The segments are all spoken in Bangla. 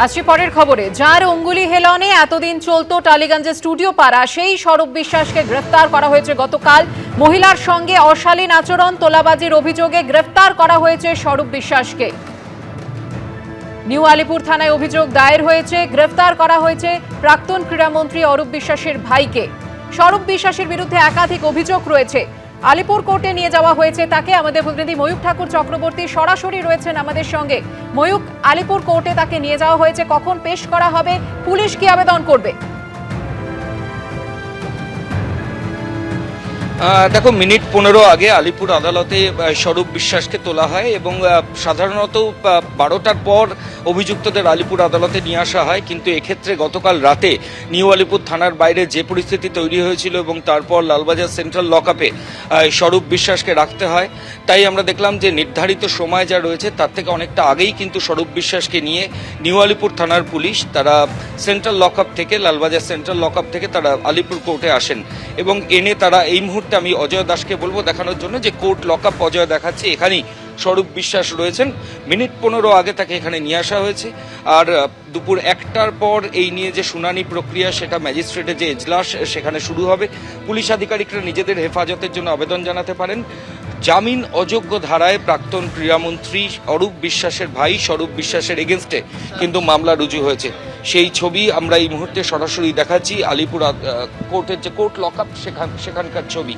আসছি পরের খবরে। যার অঙ্গুলি হেলনে এতদিন চলতো টালিগঞ্জের স্টুডিও পাড়া, সেই স্বরূপ বিশ্বাসকে গ্রেফতার করা হয়েছে গতকাল। মহিলার সঙ্গে অশালীন আচরণ, তোলাবাজির অভিযোগে গ্রেফতার করা হয়েছে স্বরূপ বিশ্বাসকে। নিউ আলিপুর থানায় অভিযোগ দায়ের হয়েছে। গ্রেফতার করা হয়েছে প্রাক্তন ক্রীড়ামন্ত্রী অরূপ বিশ্বাসের ভাইকে। স্বরূপ বিশ্বাসের বিরুদ্ধে একাধিক অভিযোগ রয়েছে। আলিপুর কোর্টে নিয়ে যাওয়া হয়েছে তাকে। আমাদের প্রতিনিধি ময়ূক ঠাকুর চক্রবর্তী সরাসরি রয়েছেন আমাদের সঙ্গে। ময়ূক, আলিপুর কোর্টে তাকে নিয়ে যাওয়া হয়েছে, কখন পেশ করা হবে, পুলিশ কি আবেদন করবে? দেখো, মিনিট 15 আগে আলিপুর আদালতে স্বরূপ বিশ্বাসকে তোলা হয় এবং সাধারণত 12টার পর অভিযুক্তদের আলিপুর আদালতে নিয়ে আসা হয়, কিন্তু এক্ষেত্রে গতকাল রাতে নিউ আলিপুর থানার বাইরে যে পরিস্থিতি তৈরি হয়েছিল এবং তারপর লালবাজার সেন্ট্রাল লকআপে স্বরূপ বিশ্বাসকে রাখতে হয়, তাই আমরা দেখলাম যে নির্ধারিত সময় যা রয়েছে তার থেকে অনেকটা আগেই কিন্তু স্বরূপ বিশ্বাসকে নিয়ে নিউ আলিপুর থানার পুলিশ তারা সেন্ট্রাল লকআপ থেকে, লালবাজার সেন্ট্রাল লকআপ থেকে তারা আলিপুর কোর্টে আসেন এবং এনে তারা এই মুহূর্তে, আমি অজয় দাসকে বলবো দেখানোর জন্য যে কোর্ট লকআপ অজয় দেখাচ্ছে, এখানেই স্বরূপ বিশ্বাস রয়েছেন। মিনিট 15 আগে তাকে এখানে নিয়ে আসা হয়েছে। আর দুপুর 1টার পর এই নিয়ে যে শুনানি প্রক্রিয়া, সেটা ম্যাজিস্ট্রেটের যে এজলাস সেখানে শুরু হবে। পুলিশ আধিকারিকরা নিজেদের হেফাজতের জন্য আবেদন জানাতে পারেন। জামিন অযোগ্য ধারায় প্রাক্তন ক্রীড়ামন্ত্রী অরূপ বিশ্বাসের ভাই স্বরূপ বিশ্বাসের এগেনস্টে কিন্তু মামলা রুজু হয়েছে। সেই ছবি আমরা এই মুহূর্তে সরাসরি দেখাচ্ছি। আলিপুর কোর্টের যে কোর্ট লকআপ সেখানকার ছবি।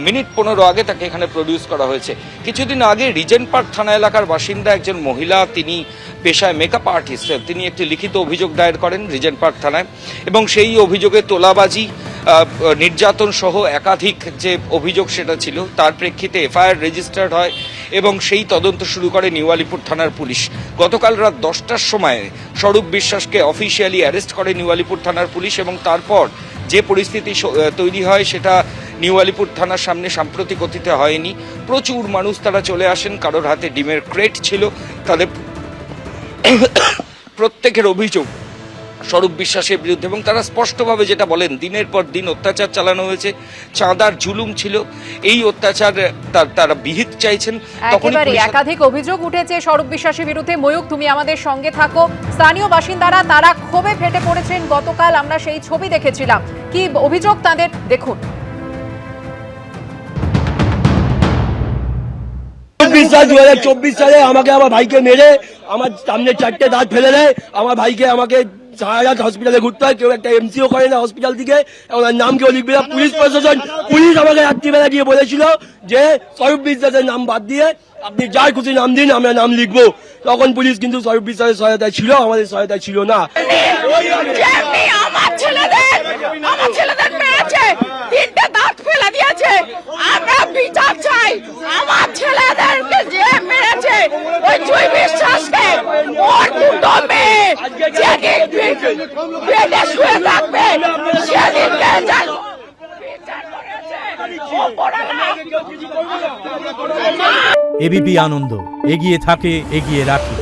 মিনিট 15 আগে তাকে এখানে প্রডিউস করা হয়েছে। কিছুদিন আগে রিজেন্ট পার্ক থানা এলাকার বাসিন্দা একজন মহিলা, তিনি পেশায় মেকআপ আর্টিস্ট, তিনি একটি লিখিত অভিযোগ দায়ের করেন রিজেন্ট পার্ক থানায় এবং সেই অভিযোগে তোলাবাজি, নির্যাতন সহ একাধিক যে অভিযোগ সেটা ছিল, তার প্রেক্ষিতে এফআইআর রেজিস্টার্ড হয় এবং সেই তদন্ত শুরু করে নিউ আলিপুর থানার পুলিশ। গতকাল রাত 10টার সময় স্বরূপ বিশ্বাসকে অফিসিয়ালি অ্যারেস্ট করে নিউ আলিপুর থানার পুলিশ এবং তারপর যে পরিস্থিতি তৈরি হয় সেটা নিউ আলিপুর থানার সামনে সাম্প্রতিক অতীতে হয়নি। প্রচুর মানুষ তারা চলে আসেন, কারোর হাতে ডিমের ক্রেট ছিল। তাদের প্রত্যেকের অভিযোগ স্বরূপ বিশ্বাসের বিরুদ্ধে এবং তারা স্পষ্টভাবে যেটা বলেন, দিনের পর দিন অত্যাচার চালানো হয়েছে, চাঁদার জুলুম ছিল, এই অত্যাচার তারা বিহিত চাইছেন। একেবারে একাধিক অভিযোগ উঠেছে স্বরূপ বিশ্বাসের বিরুদ্ধে। ময়ূক, তুমি আমাদের সঙ্গে থাকো। স্থানীয় বাসিন্দারা তারা ক্ষোভে ফেটে পড়েছেন। গতকাল আমরা সেই ছবি দেখেছিলাম। কি অভিযোগ তাদের, দেখুন। 2024 সালে আমাকে আমার ভাইকে মেরে আমার সামনে 4টে দাঁত ফেলে দেয়। আমার ভাইকে আমাকে সারারাত হসপিটালে ঘুরতে হয়, কেউ একটা এমসিও করে না হসপিটাল থেকে, ওনার নাম কেউ লিখবে না। পুলিশ প্রশাসন, পুলিশ আমাকে রাত্রিবেলা গিয়ে বলেছিল যে স্বরূপ বিশ্বাসের নাম বাদ দিয়ে আপনি যার খুশি নাম দিন, আমরা নাম লিখবো। তখন পুলিশ কিন্তু স্বরূপ বিশ্বাসের সহায়তায় ছিল, আমাদের সহায়তায় ছিল না। আমার ছেলেদের মেরেছে, 3টে দাঁত ফেলে দিয়েছে। আমরা বিচার চাই। আমার ছেলেদেরকে যে মেরেছে ওই জয় বিশ্বাসকে, ওর দুটো মেয়ে যেদিন বেডে শুয়ে থাকবে সেদিনকে এবিপি আনন্দ, এগিয়ে থাকে, এগিয়ে রাখে।